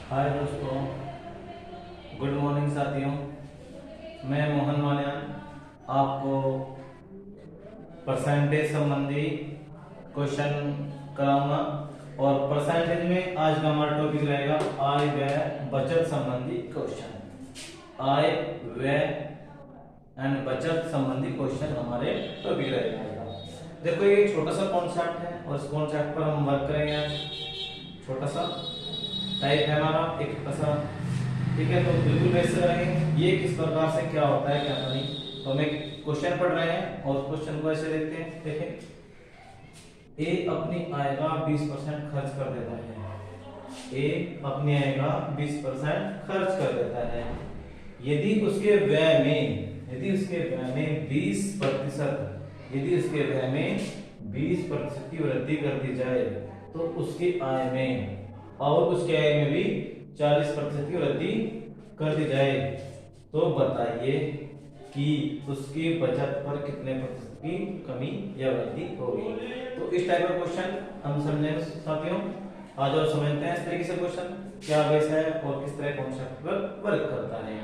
हाय दोस्तों, good morning साथियों। मैं मोहन मान्यान आपको परसेंटेज संबंधी क्वेश्चन कराऊंगा। और परसेंटेज में आज का हमारा टॉपिक रहेगा आय व्यय बचत संबंधी क्वेश्चन। आय व्यय एंड बचत संबंधी क्वेश्चन हमारे टॉपिक रहेगा। देखो ये एक छोटा सा कॉन्सेप्ट है और इस कॉन्सेप्ट पर हम वर्क करेंगे आज। छोटा सा टाइप है हमारा, एक छोटा सा, ठीक है। तो बिल्कुल वैसे रहेंगे। ये किस प्रकार से क्या होता है क्या नहीं, तो हम एक क्वेश्चन पढ़ रहे हैं और क्वेश्चन को ऐसे देखते हैं। देखें, ए अपनी आय का 20% खर्च कर देता है। ए अपनी आय का 20% खर्च कर देता है। यदि उसके व्यय में 20% की वृद्धि कर दी जाए तो उसकी आय में, और उसके आय में भी 40% की वृद्धि कर दी जाए, तो बताइए कि उसकी बचत पर कितने प्रतिशत की कमी या वृद्धि होगी। तो इस टाइप का क्वेश्चन हम समझेंगे साथियों। आज और समझते हैं इस तरीके से क्वेश्चन क्या बेस है और किस तरह कॉन्सेप्ट पर वर्क करता है।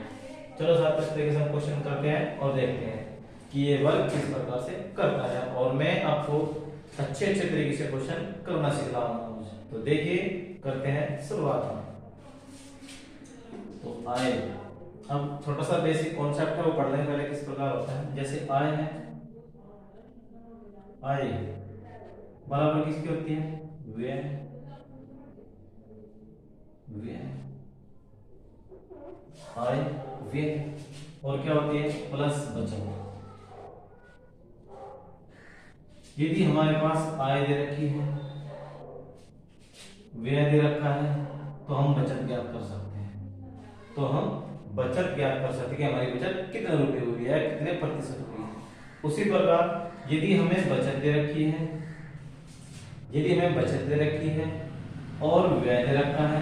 चलो साथ इस तरीके से हम क्वेश्चन करते हैं और देखते हैं कि ये वर्क किस प्रकार से करता है। और मैं आपको अच्छे तरीके से क्वेश्चन करना सिखाऊंगा। तो देखिए, करते हैं शुरुआत। तो आय, अब छोटा सा बेसिक कॉन्सेप्ट है वो पढ़ लेंगे पहले किस प्रकार होता है। जैसे आय है, आय बराबर किसकी होती है, व्यय, व्यय, आय व्यय, और क्या होती है प्लस बचत। यदि हमारे पास आय दे रखी है, व्यय दे रखा है, तो हम बचत ज्ञात कर सकते हैं। तो हम बचत ज्ञात कर सकते हैं कि हमारी बचत कितने रुपए हुई है, कितने प्रतिशत हुई है। उसी प्रकार यदि हमें बचत दे रखी है, और व्यय दे रखा है,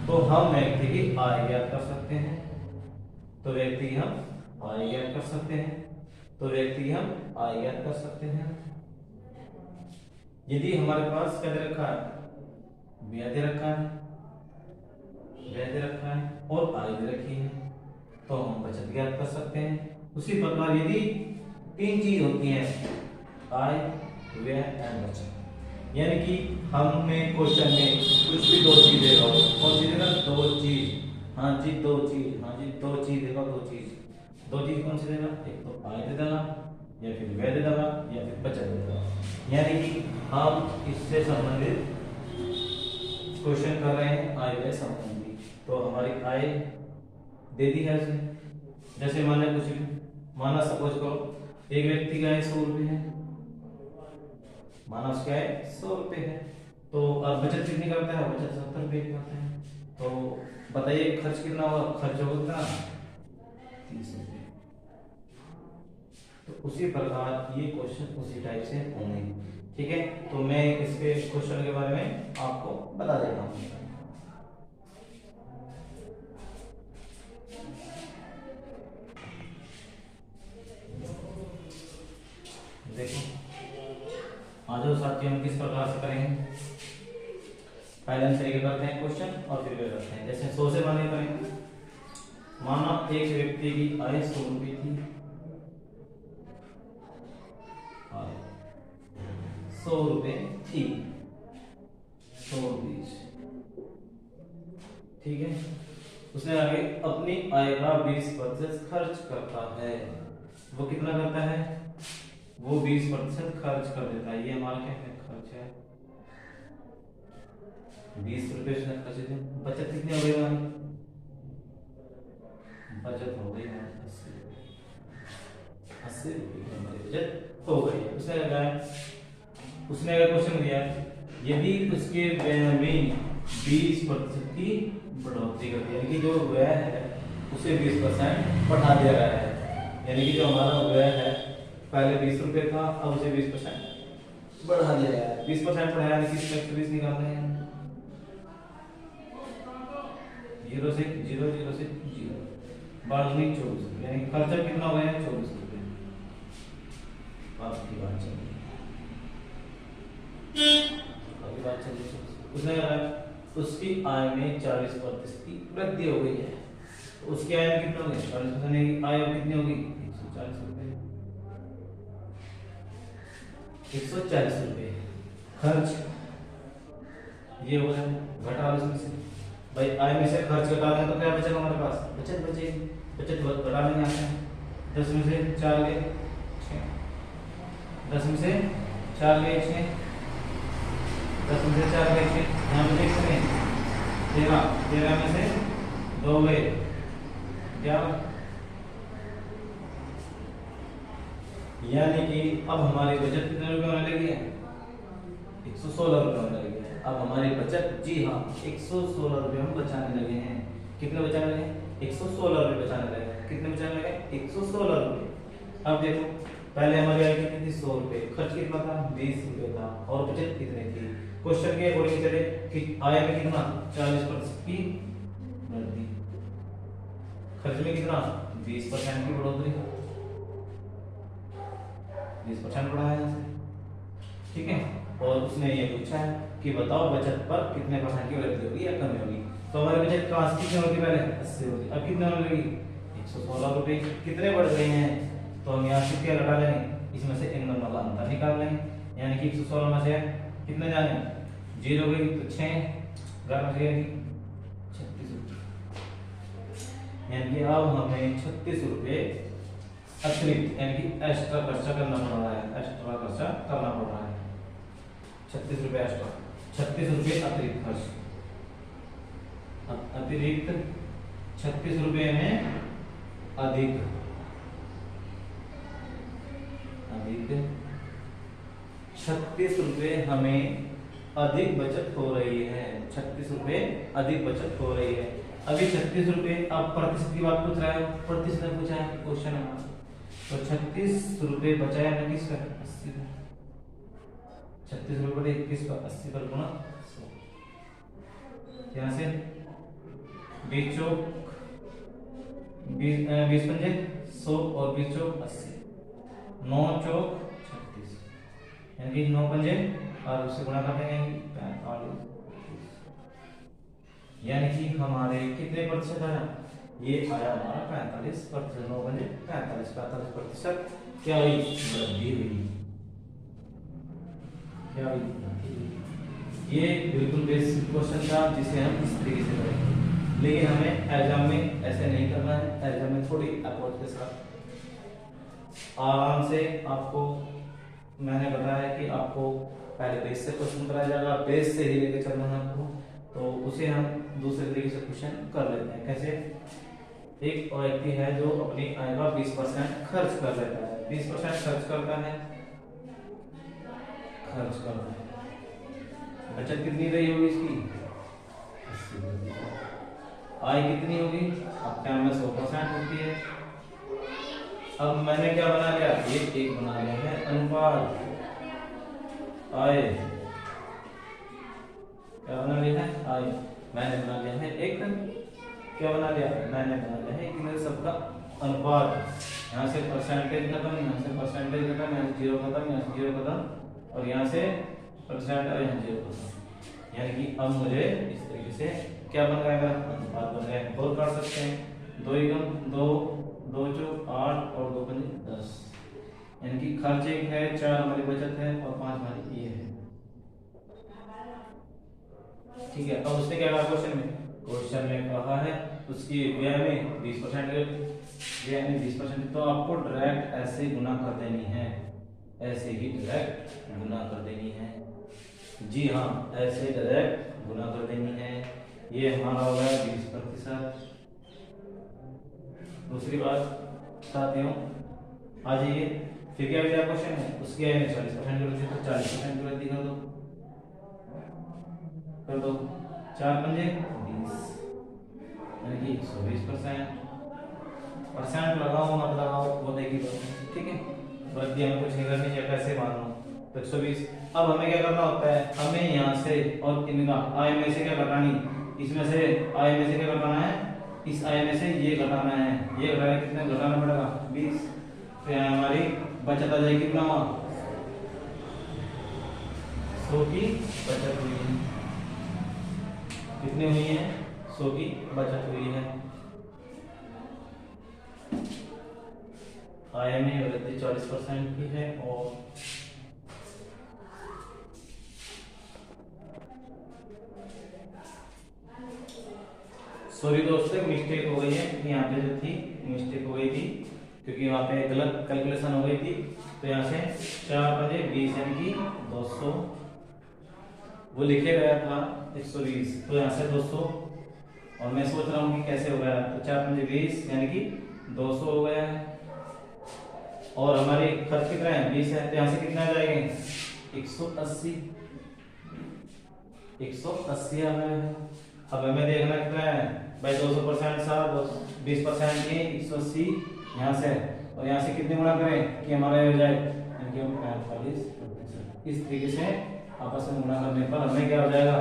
तो हम व्यक्ति की आय ज्ञात कर सकते हैं। यदि हमारे पास क्या दे रखा है, व्यय दे रखा है और आय दे रखी है, तो हम बचत ज्ञात कर सकते हैं। उसी प्रकार यदि तीन चीज होती हैं, आय व्यय एंड बचत, यानी कि हमें क्वेश्चन में कुछ भी दो चीज देगा, कौन सी देगा, दो चीज, हाँ जी दो चीज देगा। दो चीज कौन सी देगा, एक तो आय दे देगा या फिर व्यय दे देगा या फिर बचत दे देगा। यानी कि हम इससे संबंधित क्वेश्चन कर रहे हैं, आय व्यय संबंधी। तो हमारी आय दे दी है उसने। जैसे माना सपोज करो एक व्यक्ति का आय 100 रुपए है, माना उसका आय 100 रुपए है, तो अब बचत कितनी करता है, बचत 70 रुपए करता है। तो बताइए खर्च कितना होगा, खर्च होगा कितना, 30 रुपए। तो उसी प्रकार ये क्वेश्चन उसी टाइप से होंगे, ठीक है। तो मैं इसके क्वेश्चन के बारे में आपको बता देता हूँ। देखो आज साथियों हम किस प्रकार से करेंगे, पहले हम तरीके करते हैं क्वेश्चन और फिर वे करते हैं। जैसे 100 से माने करेंगे। माना एक व्यक्ति की आय 100 रुपये थी, 100 रुपये थी, 100 रुपये, ठीक है। उसने आगे अपनी आय का 20% खर्च करता है। वो कितना करता है, वो 20% खर्च कर देता है। ये हमारा क्या है, खर्च है। 20 रुपए उसने खर्च दिए, बचत कितनी हो गई हमारी, बचत हो गई 80 रुपए। 80 रुपए की हमारी बचत हो गई है। उसने अगर क्वेश्चन दिया यदि उसके व्यय में 20% की बढ़ोतरी कर दी, यानी कि जो व्यय है उसे 20% बढ़ा दिया गया है। यानी कि जो हमारा व्यय है पहले 20 रुपए था, अब उसे 20% बढ़ा दिया गया है। 20% बढ़ाया यानी कि 120 निकालना है। 0 से 0, 0 से 0, 12 24, यानी खर्चा कितना हो गया है, 24 रुपए। आपकी बात चल रही आपकी बात चल रही है। उसने कहा उसकी आय में 40% की वृद्धि हो गई है। तो उसकी आय में कितना होगी? 40% की आय कितनी होगी? 140 रुपए। 140 रुपए खर्च ये हो गया, घटा लो इसमें से। भाई आय में से खर्च घटा लें तो क्या बचेगा हमारे पास? बचत बचेगी। बचत घटा लेंगे यहाँ से 10 में से 4 गए 6, 10 में से 4 गए 6, 10 में से 4 गए 6, यहाँ पे देख सकते हैं 13 में से 2 गए 11। यानी कि अब हमारी बचत कितने रुपए होने लगी है? 116 रुपए होने लगी है। अब हमारी बचत, जी हाँ, 116 रुपए हम बचाने लगे हैं। कितने बचाने लगे? 116 रुपए बचाने लगे। कितने बचाने लगे? 116 रुपए। अब देखो पहले हमारी आय कितनी थी? 100 रुपए। खर्च कितना था? 20 रुपए था। और बचत कितनी थी? क्वेश्चन के अकॉर्डिंग चले कि आय में कितना? 40% की वृद्धि, खर्च में कितना? 20% की बढ़ोतरी, 20% बढ़ा है यहाँ से, ठीक है। और उसने ये पूछा है कि बताओ बचत पर कितने % की वृद्धि होगी या कमी होगी। तो हमारी बचत कहाँ से कितनी होगी? पहले 80 होगी। अब कितने होने लगी? 116 रुपए। कितने बढ़ गए हैं? तो हम यहाँ से क्या घटा लेंगे? इसमें से इन दोनों का अंतर निकाल लेंगे। यानी कि 116 में से कितने जाने? 0 गई तो 6, 11 से 36 रुपए। यानी कि अब हमें 36 रुपए अतिरिक्त यानी कि एक्स्ट्रा खर्चा करना पड़ रहा है। एक्स्ट्रा खर्चा करना पड़ रहा है 36 रुपए एक्स्ट्रा, 36 रुपए अतिरिक्त खर्च। अतिरिक्त 36 रुपए में अधिक 36 रुपए हमें अधिक बचत हो रही है। 36 रुपए अधिक बचत हो रही है। अभी 36 रुपए, अब प्रतिशत की बात पूछ रहा है, प्रतिशत में पूछा है क्वेश्चन में। तो 36 रुपए बचाया हमने किस पर? 80 पर। 36 रुपए 21 पर 80 पर गुणा 100। यहाँ से 20 चौक 20 पंजे 100 और 20 चौक 80, 9 चौक 36, यानी कि 9 पंजे और उससे गुणा कर देंगे 45। यानी कि हमारे कितने प्रतिशत आया? ये आया हमारा 45%। 9 पंजे 45% क्या हुई? वृद्धि हुई। क्या हुई? ये बिल्कुल बेसिक क्वेश्चन था जिसे हम इस तरीके से करेंगे, लेकिन हमें एग्जाम में ऐसे नहीं करना है। एग्जाम में थोड़ी अप्रोच के साथ आराम से आपको, मैंने बताया कि आपको पहले बेस से क्वेश्चन कराया जाएगा, बेस से ही लेके चलना है आपको। तो उसे हम दूसरे तरीके से क्वेश्चन कर लेते हैं। कैसे? एक व्यक्ति है जो अपनी आय का 20% खर्च कर लेता है। 20% खर्च करता है, बचत कितनी रही होगी इसकी? 80। आय कितनी होगी? आपके में 100% होती है। अब मैंने क्या बना लिया? ये एक बना लिया है अनुपात आय। क्या बना लिया है? आय। मैंने बना लिया है एक, क्या बना लिया? मैंने बना लिया है कि सबका अनुपात। यहाँ से परसेंटेज खत्म, यहाँ से परसेंटेज खत्म, यहाँ से 0 खत्म, यहाँ से 0 खत्म, और यहाँ से परसेंट और यहाँ 0 खत्म। यानी कि अब मुझे इस तरीके से क्या बन जाएगा? अनुपात बन जाएगा। और कर सकते हैं 2 एकम 2, 2 चौक 8 और 2 पंजे 10। यानी कि खर्च 1 है, 4 हमारी बचत है और 5 हमारी ये है। ठीक है। अब उसने क्या कहा क्वेश्चन में? क्वेश्चन में कहा है उसकी व्यय में 20%, व्यय में 20%। तो आपको डायरेक्ट ऐसे गुना कर देनी है, ऐसे ही डायरेक्ट गुना कर देनी है। जी हाँ, ऐसे डायरेक्ट गुना कर देनी है। ये हमारा होगा 20%। दूसरी बात साथियों, आ जाइए फिर क्या क्या क्वेश्चन है? उसकी आय में 40% की वृद्धि, तो 40% की वृद्धि कर दो, 4 पंजे 20, यानी कि 120%। परसेंट लगाओ मत लगाओ वो देखिए, ठीक है। वृद्धि हमें कुछ नहीं करनी चाहिए, कैसे मान लो तो 120। अब हमें क्या करना होता है? हमें यहाँ से और इनका आय में से क्या घटानी, इसमें से आय में से क्या घटाना है? इस आय में से ये घटाना है। ये घटाना कितने घटाना पड़ेगा? 20। तो यहाँ हमारी बचत आ जाएगी कितना वहां 100 की बचत हुई है। कितनी हुई है 100 की बचत हुई है। आय में वृद्धि 40% की है और सॉरी दोस्तों मिस्टेक हो गई है क्योंकि यहाँ पे जो थी मिस्टेक हो गई थी क्योंकि वहाँ पे गलत कैलकुलेशन हो गई थी। तो यहाँ से 4 बजे 20 यानी कि 200 वो लिखे गया था 120 तो यहाँ से 200 और मैं सोच रहा हूँ कि कैसे हो गया। तो 4 बजे 20 यानी कि 200 हो गया है और हमारे खर्च कितना है 20 है। तो यहाँ से कितना आ जाएंगे 180 आ गया है। अब हमें देखना कितना है भाई 200% साथ 20% ये 180 यहाँ से और यहाँ से कितने गुणा करें कि हमारा हो जाए यानी कि 45 इस तरीके से आपस में गुणा करने पर हमें क्या हो जाएगा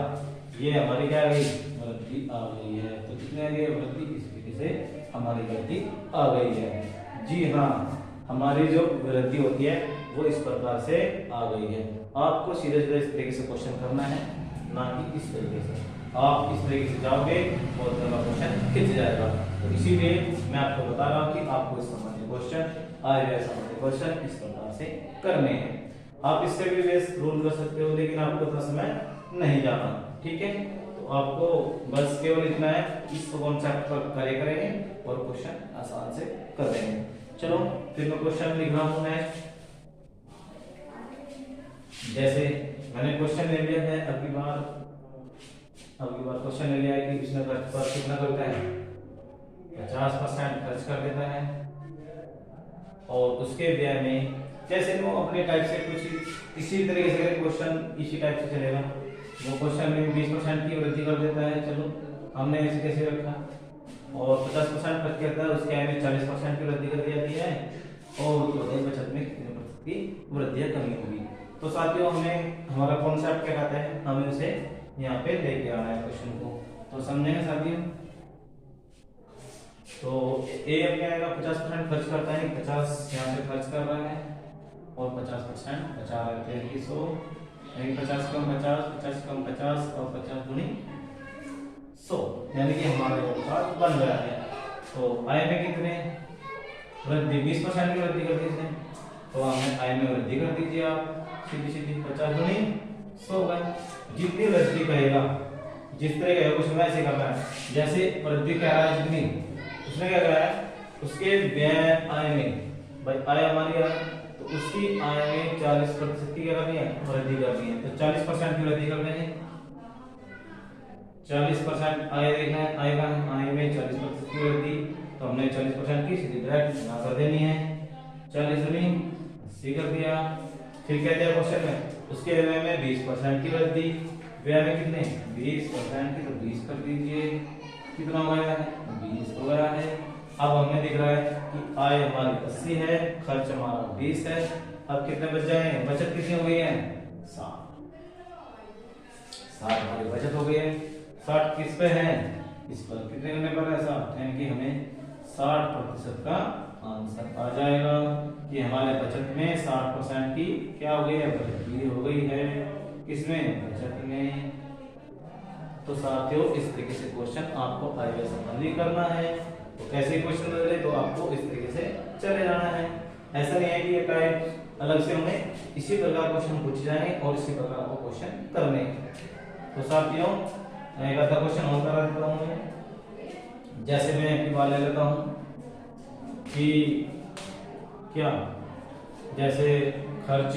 ये हमारी क्या आ गई वृद्धि आ गई है। तो कितने आ गई वृद्धि इस तरीके से हमारी वृद्धि आ गई है। जी हाँ हमारी जो वृद्धि होती है वो इस प्रकार से आ गई है। आपको सीधे सीधे इस तरीके से क्वेश्चन करना है ना कि इस तरीके से। आप इस तरीके से जाओगे बहुत ज्यादा क्वेश्चन खिंच जाएगा। तो इसीलिए मैं आपको बता रहा हूँ कि आपको इस संबंधी क्वेश्चन आय संबंधी क्वेश्चन इस प्रकार से करने हैं। आप इससे भी बेस रूल कर सकते हो लेकिन आपको इतना समय नहीं जाना ठीक है। तो आपको बस केवल इतना है इस कॉन्सेप्ट पर कार्य करेंगे और क्वेश्चन आसान से कर देंगे। चलो फिर मैं क्वेश्चन लिख रहा हूँ नेक्स्ट। जैसे मैंने क्वेश्चन ले लिया है अब की बार क्वेश्चन ले लिया है कि इसमें खर्च पर कितना करता है 50% खर्च कर देता है और उसके व्यय में जैसे वो अपने टाइप से कुछ इसी तरीके से क्वेश्चन इसी टाइप से चलेगा। वो क्वेश्चन में 20% की वृद्धि कर देता है। चलो हमने ऐसे कैसे रखा और 50% खर्च करता है उसके आय में 40% की वृद्धि कर दी जाती है और उसकी बचत में कितने प्रतिशत की वृद्धि या कमी होगी। तो साथियों हमें हमारा कॉन्सेप्ट क्या कहता है हमें उसे यहाँ पे लेके आना है क्वेश्चन को। तो समझेंगे साथियों। तो ए अपने आएगा 50% खर्च करता है 50 यहाँ से खर्च कर रहा है और 50% बचा रहते हैं कि 100 50 कम 50 कम 50 और 50 दूनी 100 यानी कि हमारा उत्पाद बन गया है। तो आय में कितने वृद्धि 20% की वृद्धि कर दीजिए। तो हमें आय में वृद्धि कर दीजिए आप सीधी सीधी 50 दूनी 100 गए। जितनी वृद्धि कहेगा जिस तरह का कुछ वैसे करना है जैसे वृद्धि कह रहा है जितनी उसने क्या करा है उसके व्यय आय में भाई आय हमारी है तो उसकी आय में 40% की क्या करनी है वृद्धि करनी है। तो 40% की वृद्धि कर देंगे 40% आय देखना है आएगा आय में 40% की वृद्धि तो हमने 40% की सीधी डायरेक्ट गुणा कर देनी है 40 दूनी 80 कर दिया। फिर क्या दिया क्वेश्चन में उसके व्यय में 20% की वृद्धि व्यय में कितने 20% की तो 20 कर दीजिए कितना हो गया है 20 हो गया है। अब हमें दिख रहा है कि आय हमारी 80 है खर्च हमारा 20 है। अब कितने बच जाएंगे बचत कितनी हो गई है 60 हमारी बचत हो गई है। 60 किस पे है इस पर कितने करने पर है 60 यानी कि हमें 60% का आंसर आ जाएगा कि हमारे बचत में 60% की क्या हो गई है वृद्धि हो गई है किसमें बचत में। तो साथियों इस तरीके से क्वेश्चन आपको आय संबंधी करना है। तो कैसे क्वेश्चन बदले तो आपको इस तरीके से चले जाना है। ऐसा नहीं है कि ये टाइप अलग से हमें इसी प्रकार क्वेश्चन पूछे जाएंगे और इसी प्रकार आपको क्वेश्चन करने। तो साथियों एक आधा क्वेश्चन और करा देता हूँ मैं। जैसे मैं आपकी बात ले लेता हूँ कि क्या जैसे खर्च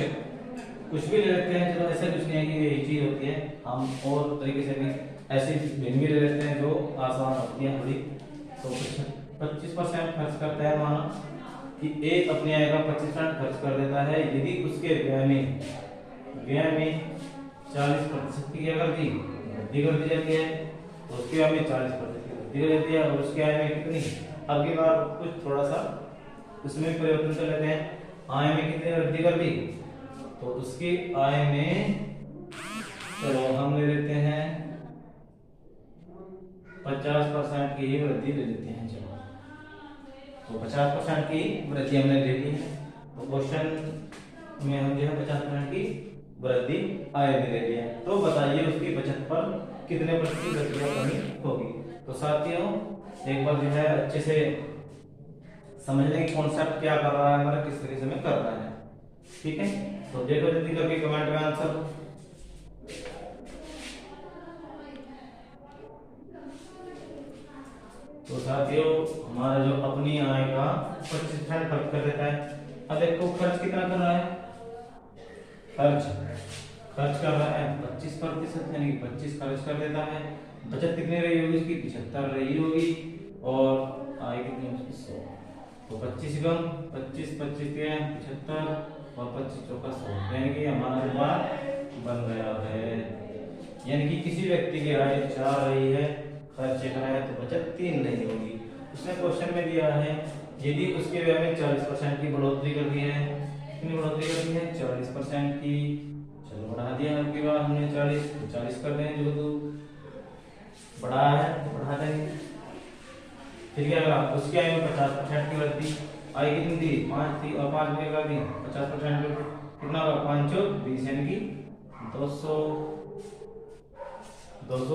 कुछ भी ले लेते हैं। चलो ऐसा कुछ नहीं है कि यही चीज होती है हम और तरीके से भी ऐसी भिन्न भी ले लेते हैं जो आसान होती है थोड़ी। तो 25% खर्च करता है माना कि ए अपने आय का 25% खर्च कर देता है यदि उसके व्यय में 40% की क्या कर दी वृद्धि कर दी जाती है तो उसके व्यय में 40% की वृद्धि कर देती है और उसके आय में कितनी अब की बार कुछ थोड़ा सा उसमें परिवर्तन कर लेते हैं। आय में कितनी वृद्धि कर दी तो उसकी आय में चलो हम ले लेते हैं 50% की ही वृद्धि ले लेते हैं। चलो तो 50% की वृद्धि हमने ले ली है तो क्वेश्चन में हम जो है 50% की वृद्धि आय में ले लिया। तो बताइए उसकी बचत पर कितने प्रतिशत की कमी होगी। तो साथियों एक बार जो है अच्छे से समझ लें कि कॉन्सेप्ट क्या कर रहा है हमारा, किस तरीके से हमें करना है। ठीक है, तो देखो जल्दी करके कमेंट में आंसर। तो साथियों हमारा जो अपनी आय का 25% खर्च कर देता है। अब देखो खर्च कितना कर रहा है, खर्च कर रहा है 25%, यानी कि 25 खर्च कर देता है। बचत कितनी रही होगी इसकी, 75 रही होगी, और आय कितनी होगी 100। तो 25 गम 25 25 के 75 और 25 चौका 100, यानी कि हमारा जवाब बन गया है। यानी कि किसी व्यक्ति की आय 4 रही है, खर्च कर रहा है, तो बचत 3 नहीं होगी। उसने क्वेश्चन में दिया है यदि उसके व्यय में 40% की बढ़ोतरी कर दी है। कितनी बढ़ोतरी कर दी है, 40% की। चलो बढ़ा दिया आपकी बात हमने 40 कर दें, जो तो बढ़ा है तो बढ़ा देंगे। फिर क्या होगा, उसकी आय में 50% की वृद्धि। आय कितनी थी, 5 थी, और 5 में कर दी 50% कितना होगा, 5 और 20 यानी कि 200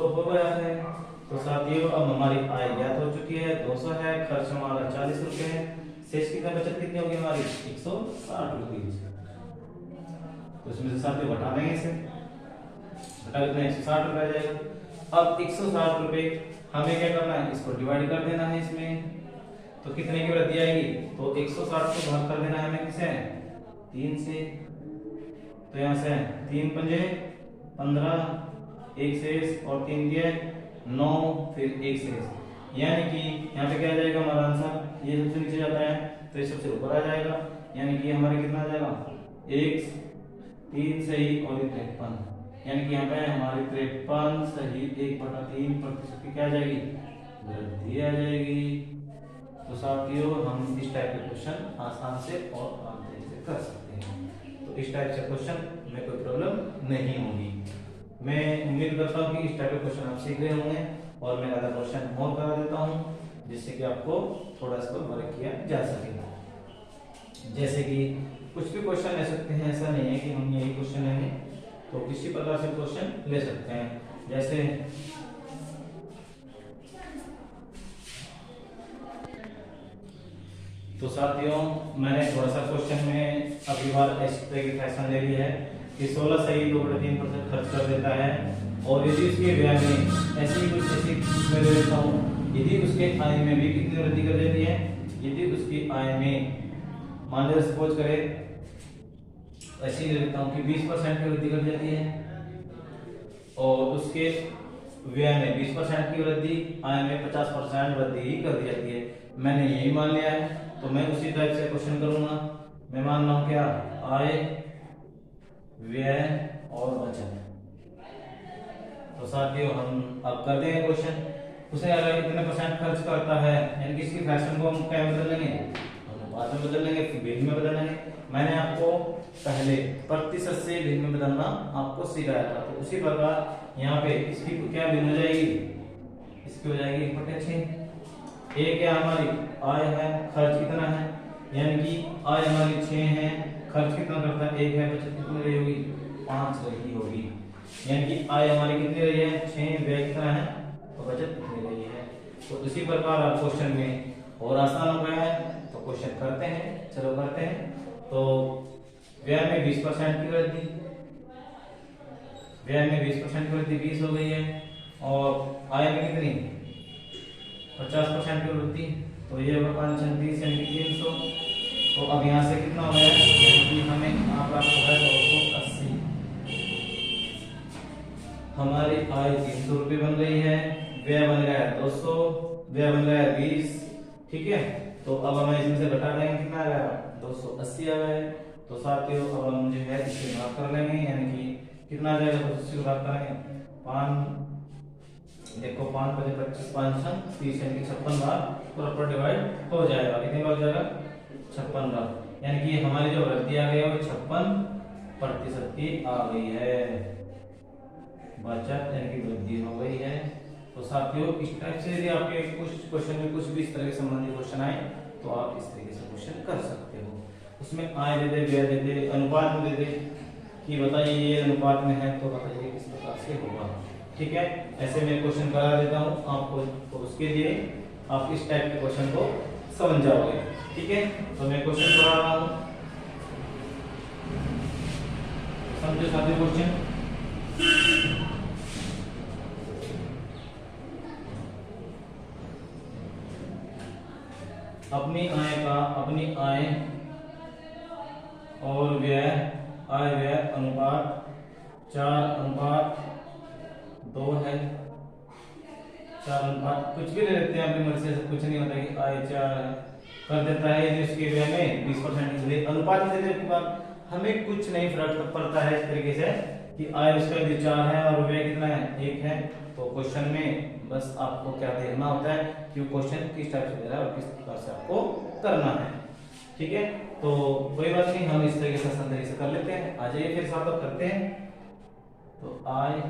हो गया है। तो साथियों अब हमारी आय ज्ञात हो चुकी है, 200 है, खर्च हमारा 40 रुपए है, शेष कितना बचत कितनी होगी हमारी 160 रुपये। तो इसमें से साथियों घटा देंगे, इसे घटा देते हैं 160 रुपये आ जाएगा। अब 160 रुपये हमें क्या करना है, इसको डिवाइड कर देना है इसमें। तो कितने की वृद्धि आएगी, तो 160 को भाग कर देना है हमें किसे, 3 से। तो यहाँ से 3 पंजे 15, 1 शेष और 3 दिए 9, फिर 1 शेष, यानी कि यहाँ पे क्या आ जाएगा हमारा आंसर, ये सबसे नीचे जाता है तो ये सबसे ऊपर आ जाएगा, यानी कि हमारे कितना आ जाएगा 1 3 सही और 53, यानी कि यहाँ पे हमारी 53 सही 1/3% की क्या आ जाएगी, वृद्धि आ जाएगी। तो साथियों हम इस टाइप के क्वेश्चन आसान से और आसानी से कर सकते हैं। तो इस टाइप से क्वेश्चन में कोई प्रॉब्लम नहीं होगी। मैं उम्मीद करता हूँ कि इस टाइप के क्वेश्चन आप सीख गए होंगे, और मैं ज़्यादा क्वेश्चन और करा देता हूँ जिससे कि आपको थोड़ा सा वर्क किया जा सके। जैसे कि कुछ भी क्वेश्चन ले सकते हैं, ऐसा नहीं है कि हम यही क्वेश्चन लेंगे, तो किसी प्रकार से क्वेश्चन ले सकते हैं। जैसे तो साथियों मैंने थोड़ा सा क्वेश्चन में अगली बार इस तरह की फैशन ले ली है कि 16 सही 2/3% खर्च कर देता है, और यदि उसके व्यय में ऐसी कुछ ऐसी मैं ले लेता हूँ, यदि उसके आय में भी कितनी वृद्धि कर देती है, यदि उसकी आय में मान लीजिए सपोज करें ऐसी ले लेता हूँ कि 20% की वृद्धि कर देती है, और उसके व्यय में 20% की वृद्धि, आय में 50% वृद्धि ही कर दी जाती है। मैंने यही मान लिया है, तो मैं उसी टाइप से क्वेश्चन करूंगा। मैं मान रहा हूं क्या, आय व्यय और बचत। तो साथियों हम अब करते हैं क्वेश्चन। उसे अगर कितने % खर्च करता है, यानी कि इसकी फ्रैक्शन को हम क्या बदल लेंगे, बाद में बदल लेंगे, फिर भिन्न में बदल लेंगे। मैंने आपको पहले प्रतिशत से भिन्न में बदलना आपको सिखाया था, तो उसी प्रकार यहाँ पे इसकी क्या भिन्न हो जाएगी, इसकी हो जाएगी 1/6। एक क्या हमारी आय है, खर्च कितना है, यानी कि आय हमारी 6 है, खर्च कितना करता है 1 है, बचत कितनी रही होगी 5 रही होगी, यानी कि आय हमारी कितनी रही है 6, व्यय कितना है और बचत कितनी रही है। तो इसी प्रकार आप क्वेश्चन में और आसान हो गया है, तो क्वेश्चन करते हैं, चलो करते हैं। तो व्यय में 20% की वृद्धि, व्यय में 20% की वृद्धि 20 हो गई है, और आय में कितनी 50% की वृद्धि, तो ये होगा 5 30 यानी कि 300। तो अब यहाँ से कितना हो गया, यानी कि हमें यहाँ पर हो गया 280। हमारी आय 300 रुपये बन गई है, व्यय बन गया 200, व्यय बन गया 20, ठीक है। तो अब हमें इसमें से घटा देंगे, कितना आ गया 280 आ गया। तो साथियों अब हम जो है इसे भाग कर लेंगे, यानी कि कितना आ जाएगा 280 को भाग करेंगे 5, देखो 5 5 25 5 30 यानी कि 56 बार प्रॉपर डिवाइड हो जाएगा। कितने बार हो जाएगा 56 बार, यानी कि हमारी जो वृद्धि आ गई है वो 56% की आ गई है, बचत यानी कि वृद्धि हो गई है। तो साथियों इस टाइप से यदि आपके कुछ क्वेश्चन में कुछ भी इस तरह के संबंधित क्वेश्चन आए, तो आप इस तरीके से क्वेश्चन कर सकते हो। उसमें आय दे दे, व्यय दे दे, अनुपात में दे दे कि बताइए ये अनुपात में है तो बताइए किस प्रकार से होगा। ठीक है, ऐसे मैं क्वेश्चन करा देता हूँ आपको, तो उसके लिए आप इस टाइप के क्वेश्चन को समझ जाओगे। ठीक है, तो मैं क्वेश्चन करा रहा हूँ, समझो साथियों क्वेश्चन। अपनी आय और व्यय, आय व्यय अनुपात 4:2 है। 4 अनुपात कुछ भी ले लेते हैं अपनी मर्जी से, कुछ नहीं होता कि आय 4 कर देता है यदि उसके व्यय में 20% इसलिए अनुपात में देने के बाद हमें कुछ नहीं फर्क पड़ता है इस तरीके से कि आय उसका यदि 4 है और व्यय कितना है 1 है। तो क्वेश्चन में बस आपको क्या देखना होता है कि वो क्वेश्चन किस टाइप से दे रहा है और किस प्रकार से आपको करना है। ठीक है, तो कोई बात नहीं, हम इस तरीके से आसान तरीके से कर लेते हैं। आ जाइए फिर साथ करते हैं। तो आय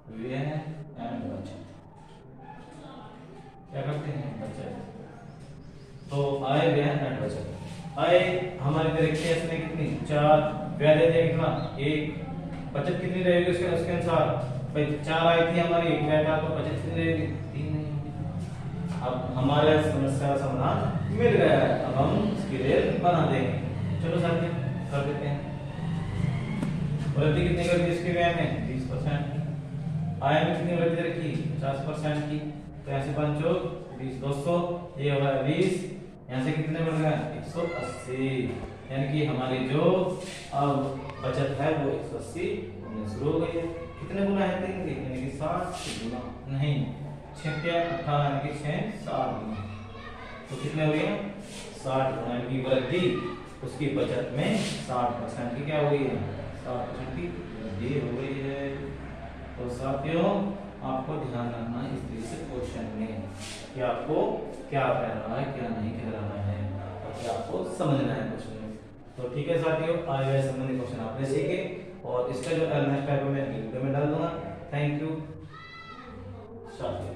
व्यय एंड बचत, क्या करते हैं बचत। तो आय व्यय एंड बचत, आय हमारी देखते हैं इसमें कितनी 4, व्यय दे दिया कितना 1, बचत कितनी रहेगी उसके अनुसार भाई 4 आई थी हमारी, 1 व्यय था, तो बचत कितनी रहेगी 3 नहीं। अब हमारे समस्या का समाधान मिल गया है, अब हम इसकी रेल बना देंगे। चलो साथियों कर देते हैं। वृद्धि कितनी कर दी इसके व्यय में 20%, आय में कितनी वृद्धि रखी 50% की, तो यहाँ से 5 चौक 20, 200, ये होगा 20, यहाँ से कितने बढ़ गया 180, यानी कि हमारी जो अब बचत है वो 180 होने शुरू हो गई है। कितने गुना है 3 के, यानी कि 60 गुना नहीं 6 या 18 यानी कि 6 60 गुना, तो कितने हो गए 60 गुना की वृद्धि उसकी बचत में 60% की क्या हो गई है 60% की वृद्धि हो गई है। तो साथियों आपको ध्यान रखना है इस तरीके से क्वेश्चन में कि आपको क्या कह रहा है क्या नहीं कह रहा है और क्या आपको समझना है क्वेश्चन में। तो ठीक है साथियों, आज वाले संबंधित क्वेश्चन आपने सीखे और इसका जो नेक्स्ट टाइप में वीडियो में डाल दूंगा। थैंक यू साथियों।